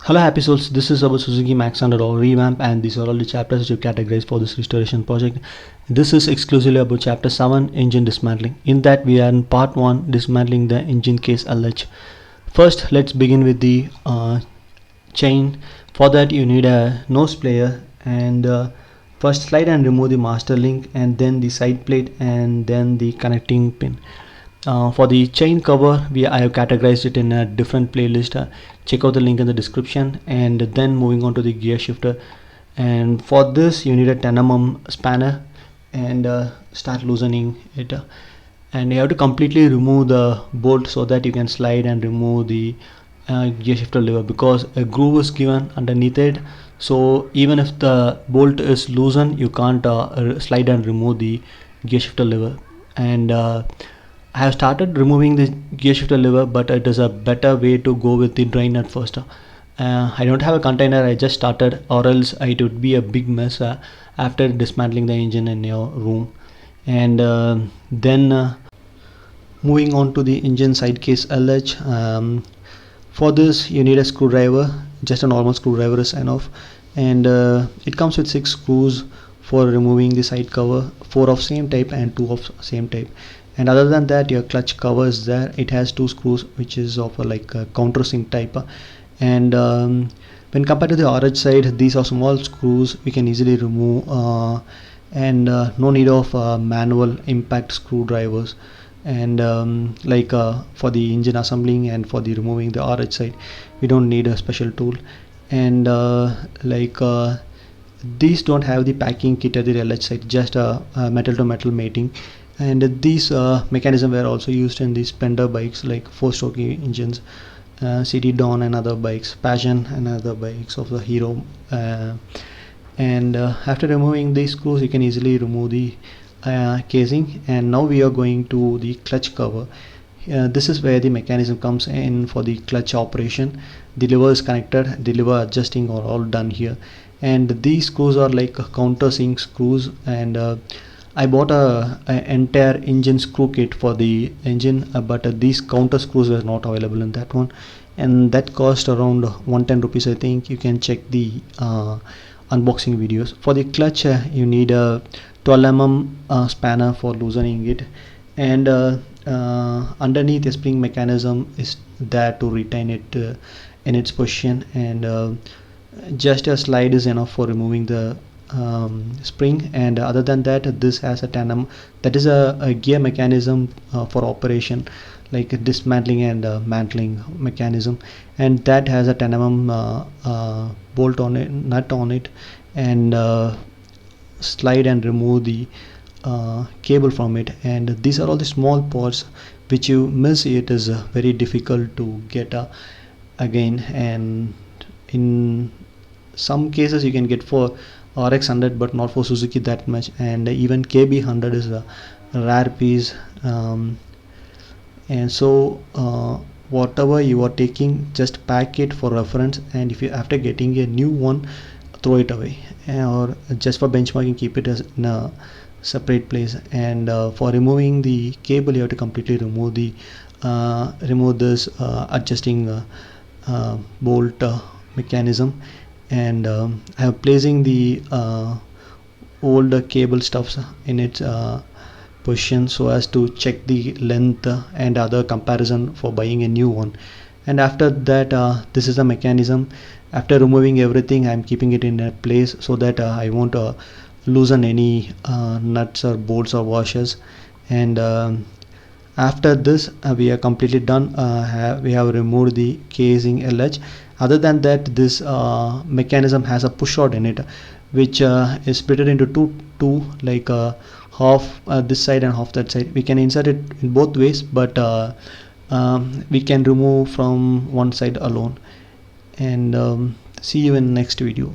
Hello happy souls, this is about Suzuki Max Standard or Revamp, and these are all the chapters which you categorized for this restoration project. This is exclusively about chapter 7, engine dismantling. In that we are in part 1, dismantling the engine case LH. First let's begin with the chain. For that you need a nose player, and first slide and remove the master link, and then the side plate, and then the connecting pin. For the chain cover, I have categorized it in a different playlist. Check out the link in the description. And then moving on to the gear shifter, and for this you need a 10 mm spanner, and start loosening it, and you have to completely remove the bolt so that you can slide and remove the gear shifter lever, because a groove is given underneath it. So even if the bolt is loosened, you can't slide and remove the gear shifter lever. And I have started removing the gear shifter lever, but it is a better way to go with the drain nut first. I don't have a container, I just started, or else it would be a big mess after dismantling the engine in your room. And then moving on to the engine side case LH. For this you need a screwdriver, just a normal screwdriver is enough, and it comes with 6 screws for removing the side cover, 4 of same type and 2 of same type. And other than that, your clutch cover is there, it has 2 screws which is of like a countersink type. And when compared to the RH side, these are small screws we can easily remove, and no need of manual impact screwdrivers. And for the engine assembling and for the removing the RH side, we don't need a special tool. And these don't have the packing kit at the LH side, just a metal to metal mating. And these mechanism were also used in the Splendor bikes, like 4-stroke engines, CD Dawn and other bikes, Passion and other bikes of the Hero. And after removing these screws, you can easily remove the casing. And now we are going to the clutch cover. This is where the mechanism comes in for the clutch operation. The lever is connected, the lever adjusting are all done here. And these screws are like countersink screws, and I bought a entire engine screw kit for the engine, but these counter screws were not available in that one, and that cost around 110 rupees, I think. You can check the unboxing videos. For the clutch, you need a 12 mm spanner for loosening it, and underneath the spring mechanism is there to retain it in its position, and just a slide is enough for removing the spring. And other than that, this has a 10 mm, that is a gear mechanism for operation, like a dismantling and mantling mechanism, and that has a 10 mm bolt on it, nut on it, and slide and remove the cable from it. And these are all the small parts which you miss, it is very difficult to get again. And in some cases you can get for RX 100, but not for Suzuki that much, and even KB 100 is a rare piece. And so whatever you are taking, just pack it for reference, and if you after getting a new one, throw it away, or just for benchmarking, keep it as in a separate place. And for removing the cable, you have to completely remove the remove this adjusting bolt mechanism. And I am placing the old cable stuffs in its position so as to check the length and other comparison for buying a new one. And after that, this is the mechanism. After removing everything, I am keeping it in a place so that I won't loosen any nuts or bolts or washers. And after this, we are completely done. We have removed the casing LH. Other than that, this mechanism has a push rod in it, which is split into two like half this side and half that side. We can insert it in both ways, but we can remove from one side alone. And see you in next video.